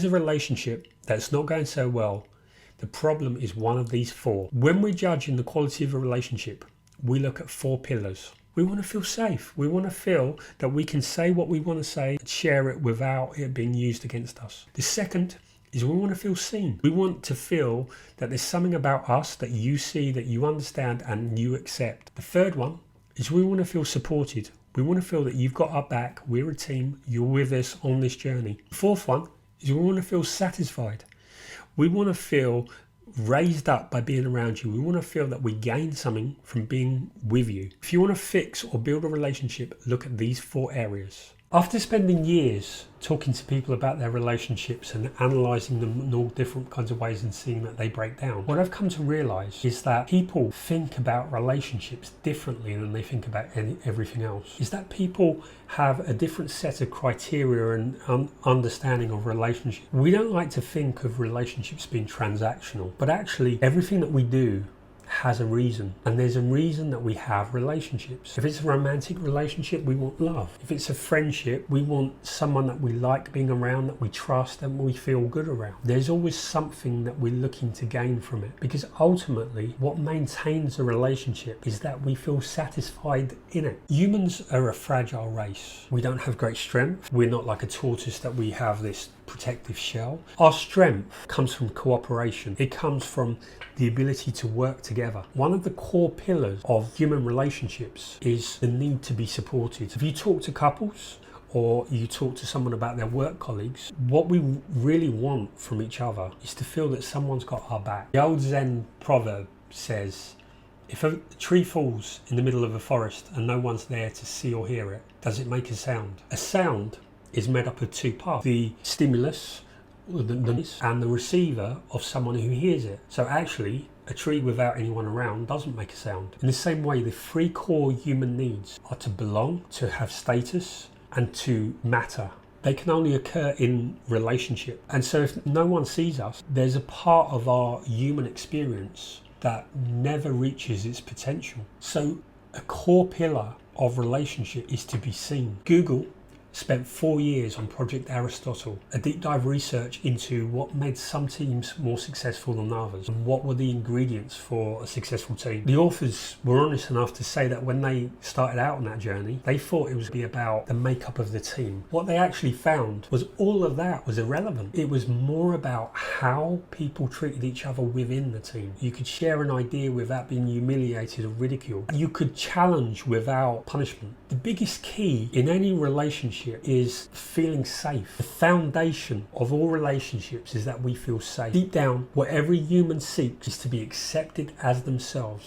A relationship that's not going so well, the problem is one of these four. When we're judging the quality of a relationship, we look at four pillars. We want to feel safe. We want to feel that we can say what we want to say and share it without it being used against us. The second is we want to feel seen. We want to feel that there's something about us that you see, that you understand and you accept. The third one is we want to feel supported. We want to feel that you've got our back, we're a team, you're with us on this journey. The fourth one is we want to feel satisfied. We want to feel raised up by being around you. We want to feel that we gain something from being with you. If you want to fix or build a relationship, look at these four areas. After spending years talking to people about their relationships and analysing them in all different kinds of ways and seeing that they break down, what I've come to realise is that people think about relationships differently than they think about everything else. Is that people have a different set of criteria and understanding of relationships. We don't like to think of relationships being transactional, but actually everything that we do has a reason, and there's a reason that we have relationships. If it's a romantic relationship, we want love. If it's a friendship, we want someone that we like being around, that we trust and we feel good around. There's always something that we're looking to gain from it, because ultimately what maintains a relationship is that we feel satisfied in it. Humans are a fragile race. We don't have great strength. We're not like a tortoise that we have this protective shell. Our strength comes from cooperation. It comes from the ability to work together. One of the core pillars of human relationships is the need to be supported. If you talk to couples or you talk to someone about their work colleagues, what we really want from each other is to feel that someone's got our back. The old Zen proverb says, if a tree falls in the middle of a forest and no one's there to see or hear it, does it make a sound? A sound is made up of two parts: the stimulus and the receiver of someone who hears it. So actually, a tree without anyone around doesn't make a sound. In the same way, the three core human needs are to belong, to have status, and to matter. They can only occur in relationship. And so if no one sees us, there's a part of our human experience that never reaches its potential. So a core pillar of relationship is to be seen. Google spent 4 years on Project Aristotle, a deep dive research into what made some teams more successful than others and what were the ingredients for a successful team. The authors were honest enough to say that when they started out on that journey, they thought it was be about the makeup of the team. What they actually found was all of that was irrelevant. It was more about how people treated each other within the team. You could share an idea without being humiliated or ridiculed. You could challenge without punishment. The biggest key in any relationship is feeling safe. The foundation of all relationships is that we feel safe. Deep down, what every human seeks is to be accepted as themselves.